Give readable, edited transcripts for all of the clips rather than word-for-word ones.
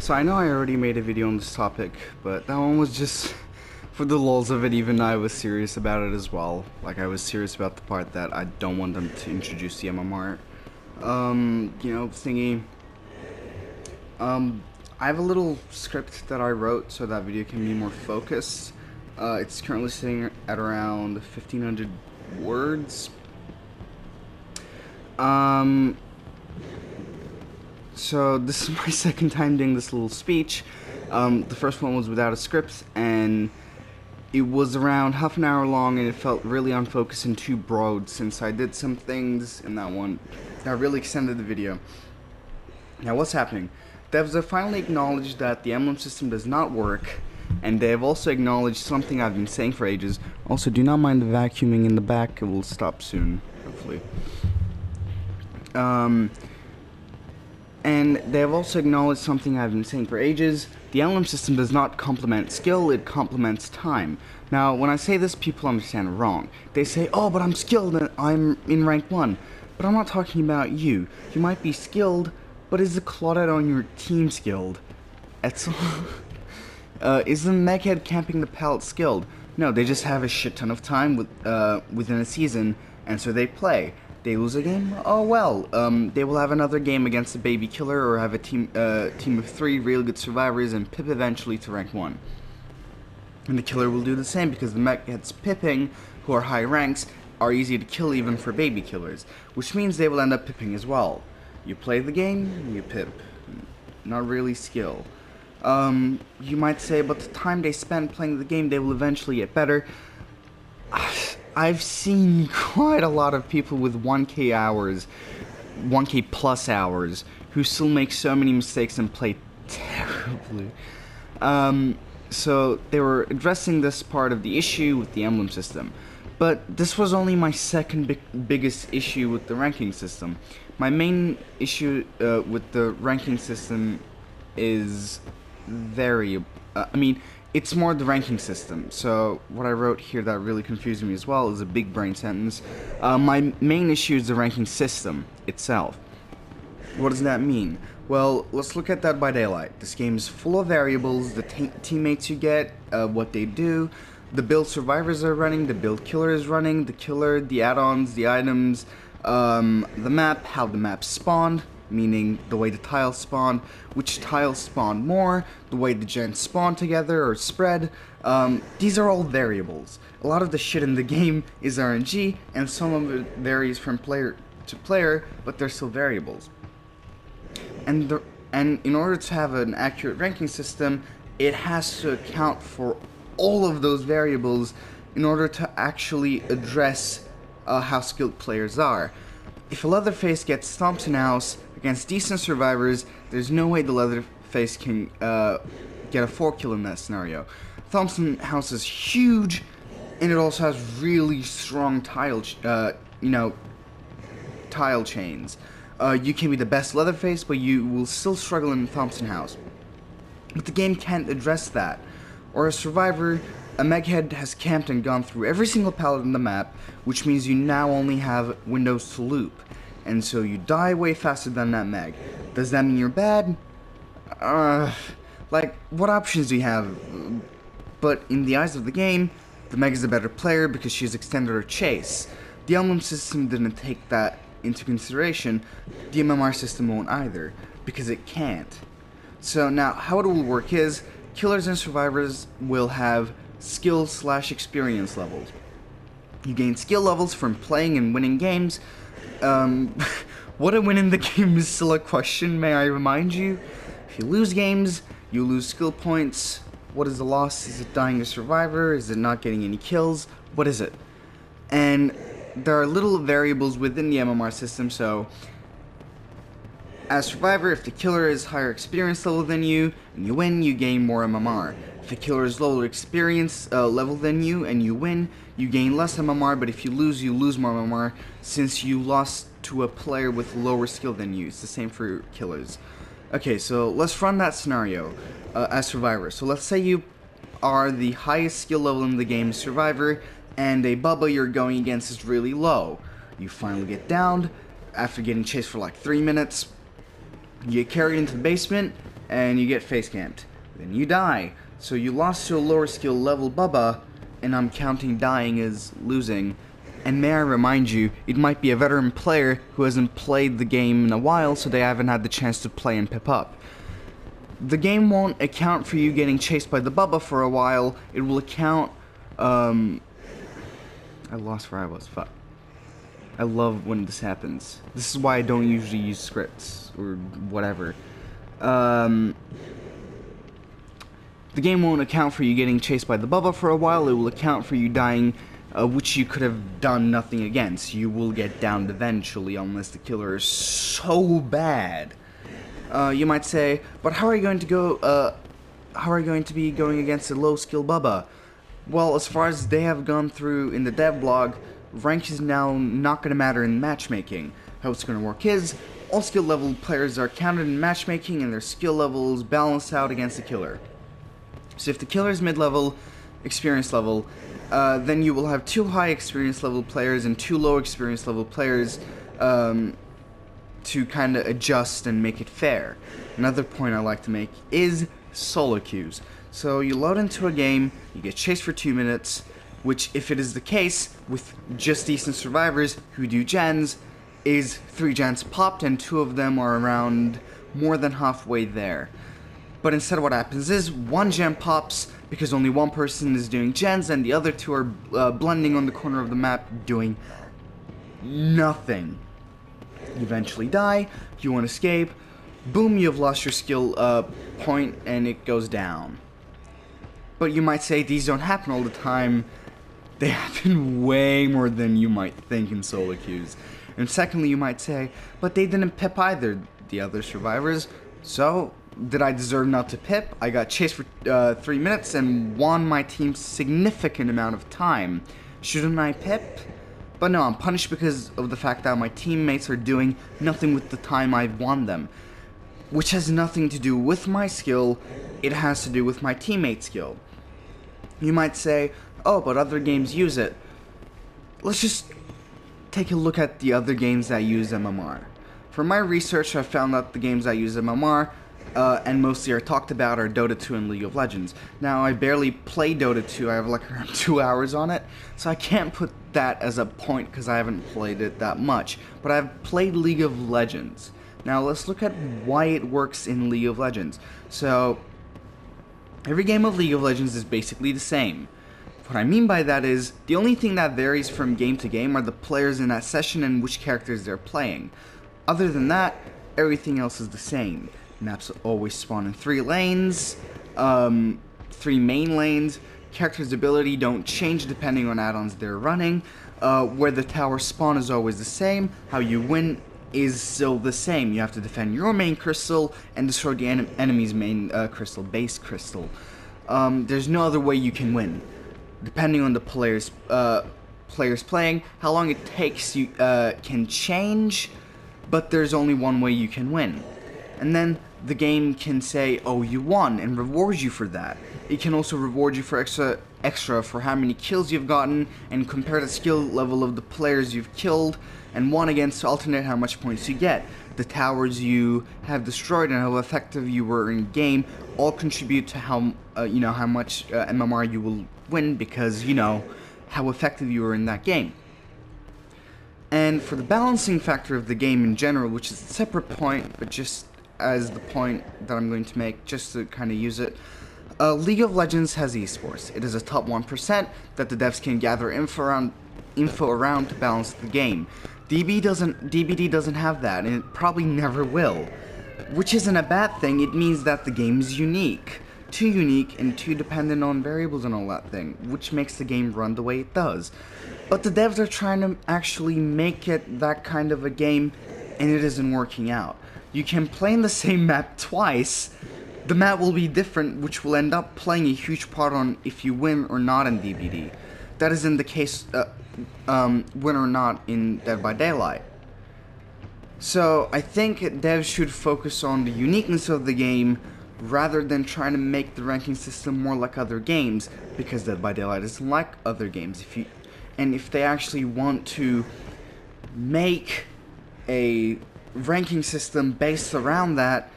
So I know I already made a video on this topic, but that one was just for the lulz of it. Even I was serious about it as well. Like, I was serious about the part that I don't want them to introduce the MMR thingy. I have a little script that I wrote so that video can be more focused. It's currently sitting at around 1,500 words. So this is my second time doing this little speech. The first one was without a script, and it was around half an hour long, and it felt really unfocused and too broad since I did some things in that one that really extended the video. Now what's happening? Devs have finally acknowledged that the emblem system does not work, and they have also acknowledged something I've been saying for ages. Also, do not mind the vacuuming in the back, it will stop soon, hopefully. And they have also acknowledged something I've been saying for ages. The emblem system does not complement skill, it complements time. Now, when I say this, people understand wrong. They say, oh, but I'm skilled and I'm in rank 1. But I'm not talking about you. You might be skilled, but is the Claudette on your team skilled? Is the Meghead camping the pallet skilled? No, they just have a shit ton of time within a season, and so they play. They lose a game? Oh well, they will have another game against the baby killer, or have a team of 3 real good survivors and pip eventually to rank 1. And the killer will do the same because the Megheads pipping, who are high ranks, are easy to kill even for baby killers, which means they will end up pipping as well. You play the game, you pip. Not really skill. You might say, but the time they spend playing the game, they will eventually get better. I've seen quite a lot of people with 1k hours, 1k plus hours, who still make so many mistakes and play terribly. So they were addressing this part of the issue with the emblem system. But this was only my second biggest issue with the ranking system. My main issue with the ranking system is it's more the ranking system. So what I wrote here that really confused me as well is a big brain sentence. My main issue is the ranking system itself. What does that mean? Well, let's look at that by daylight. This game is full of variables, the teammates you get, what they do, the build survivors are running, the build killer is running, the killer, the add-ons, the items, the map, how the map spawned, meaning the way the tiles spawn, which tiles spawn more, the way the gens spawn together or spread. These are all variables. A lot of the shit in the game is RNG, and some of it varies from player to player, but they're still variables. And in order to have an accurate ranking system, it has to account for all of those variables in order to actually address how skilled players are. If a Leatherface gets Thompson House against decent survivors, there's no way the Leatherface can get a 4 kill in that scenario. Thompson House is huge, and it also has really strong tile chains. You can be the best Leatherface, but you will still struggle in Thompson House. But the game can't address that. Or a survivor, a Meghead has camped and gone through every single pallet in the map, which means you now only have windows to loop. And so you die way faster than that Meg. Does that mean you're bad? What options do you have? But in the eyes of the game, the Meg is a better player because she's extended her chase. The emblem system didn't take that into consideration. The MMR system won't either, because it can't. So now, how it will work is, killers and survivors will have skill/experience levels. You gain skill levels from playing and winning games. What a win in the game is still a question, may I remind you? If you lose games, you lose skill points. What is the loss? Is it dying a survivor? Is it not getting any kills? What is it? And there are little variables within the MMR system, so as survivor, if the killer is higher experience level than you, and you win, you gain more MMR. If the killer is lower experience level than you, and you win, you gain less MMR, but if you lose more MMR, since you lost to a player with lower skill than you. It's the same for killers. Okay, so let's run that scenario as survivor. So let's say you are the highest skill level in the game survivor, and a Bubba you're going against is really low. You finally get downed after getting chased for like 3 minutes. You get carried into the basement, and you get face camped. Then you die. So you lost to a lower skill level Bubba, and I'm counting dying as losing. And may I remind you, it might be a veteran player who hasn't played the game in a while, so they haven't had the chance to play and pip up. The game won't account for you getting chased by the Bubba for a while. It will account, I lost where I was, fuck. I love when this happens. This is why I don't usually use scripts, or whatever. The game won't account for you getting chased by the Bubba for a while. It will account for you dying, which you could have done nothing against. You will get downed eventually, unless the killer is so bad. You might say, but how are you going to go, how are you going to be going against a low-skill Bubba? Well, as far as they have gone through in the dev blog, rank is now not going to matter in matchmaking. How it's going to work is, all skill level players are counted in matchmaking and their skill levels balanced out against the killer. So if the killer is mid-level, experience level, then you will have 2 high experience level players and 2 low experience level players, to kind of adjust and make it fair. Another point I like to make is solo queues. So you load into a game, you get chased for 2 minutes, which, if it is the case with just decent survivors who do gens, is 3 gens popped and 2 of them are around more than halfway there. But instead what happens is 1 gen pops because only 1 person is doing gens and the other 2 are blending on the corner of the map doing nothing. You eventually die, you want to escape, boom, you have lost your skill point and it goes down. But you might say these don't happen all the time. They happen way more than you might think in solo queues. And secondly, you might say, but they didn't pip either, the other survivors, so did I deserve not to pip? I got chased for 3 minutes and won my team significant amount of time. Shouldn't I pip? But no, I'm punished because of the fact that my teammates are doing nothing with the time I've won them. Which has nothing to do with my skill, it has to do with my teammate's skill. You might say, oh, but other games use it. Let's just take a look at the other games that use MMR. From my research, I found that the games that use MMR, and mostly are talked about, are Dota 2 and League of Legends. Now, I barely play Dota 2, I have like around 2 hours on it, so I can't put that as a point because I haven't played it that much, but I've played League of Legends. Now, let's look at why it works in League of Legends. So, every game of League of Legends is basically the same. What I mean by that is, the only thing that varies from game to game are the players in that session and which characters they're playing. Other than that, everything else is the same. Maps always spawn in 3 lanes, 3 main lanes. Characters' ability don't change depending on add-ons they're running. Where the towers spawn is always the same. How you win is still the same. You have to defend your main crystal and destroy the enemy's main crystal, base crystal. There's no other way you can win. Depending on the players playing, how long it takes you can change, but there's only one way you can win. And then the game can say, oh, you won, and reward you for that. It can also reward you for extra for how many kills you've gotten, and compare the skill level of the players you've killed and won against to alternate how much points you get. The towers you have destroyed and how effective you were in game all contribute to how how much MMR you will win, because how effective you were in that game. And for the balancing factor of the game in general, which is a separate point, but just as the point that I'm going to make, just to kind of use it, League of Legends has esports. It is a top 1% that the devs can gather info around to balance the game. DBD doesn't have that, and it probably never will. Which isn't a bad thing. It means that the game is unique. Too unique and too dependent on variables and all that thing, which makes the game run the way it does. But the devs are trying to actually make it that kind of a game, and it isn't working out. You can play in the same map twice. The map will be different, which will end up playing a huge part on if you win or not in DBD. That isn't the case, win or not in Dead by Daylight. So I think devs should focus on the uniqueness of the game rather than trying to make the ranking system more like other games, because Dead by Daylight isn't like other games. If they actually want to make a ranking system based around that,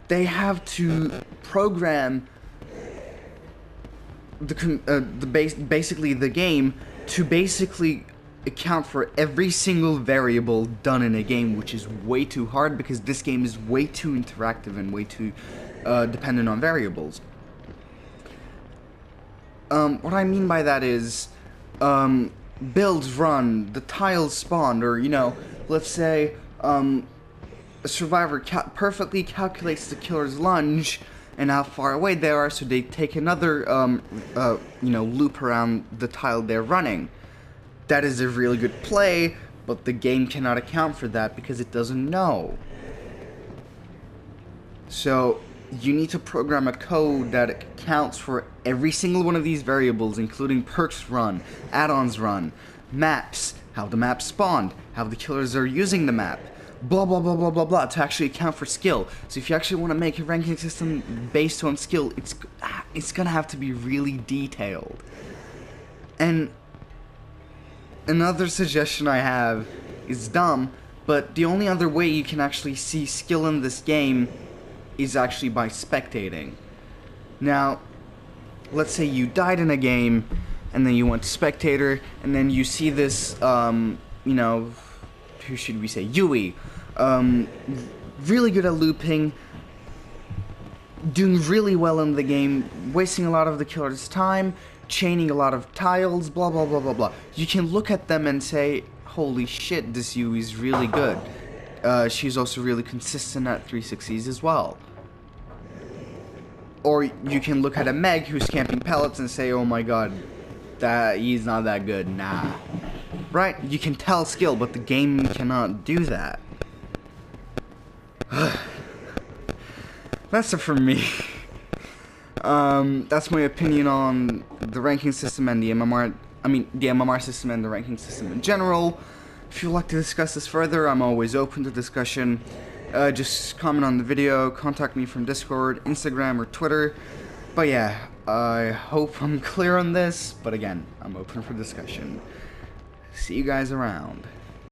they have to program basically the game to basically account for every single variable done in a game, which is way too hard because this game is way too interactive and way too dependent on variables. What I mean by that is, builds run, the tiles spawned, or, you know, let's say, a survivor perfectly calculates the killer's lunge and how far away they are, so they take another, you know, loop around the tile they're running. That is a really good play, but the game cannot account for that because it doesn't know. So, you need to program a code that accounts for every single one of these variables, including perks run, add-ons run, maps, how the map spawned, how the killers are using the map, blah blah blah blah blah blah, to actually account for skill. So if you actually want to make a ranking system based on skill, it's gonna have to be really detailed. And another suggestion I have is dumb, but the only other way you can actually see skill in this game is actually by spectating. Now, let's say you died in a game, and then you went to spectator, and then you see this, you know, who should we say, Yui, really good at looping, doing really well in the game, wasting a lot of the killer's time, chaining a lot of tiles, blah blah blah blah blah. You can look at them and say, holy shit, this Yui is really good. She's also really consistent at 360s as well. Or you can look at a Meg who's camping pellets and say, oh my god, he's not that good, nah. Right? You can tell skill, but the game cannot do that. That's it for me. That's my opinion on the ranking system and the MMR system and the ranking system in general. If you'd like to discuss this further, I'm always open to discussion. Just comment on the video, contact me from Discord, Instagram, or Twitter. But yeah, I hope I'm clear on this, but again, I'm open for discussion. See you guys around.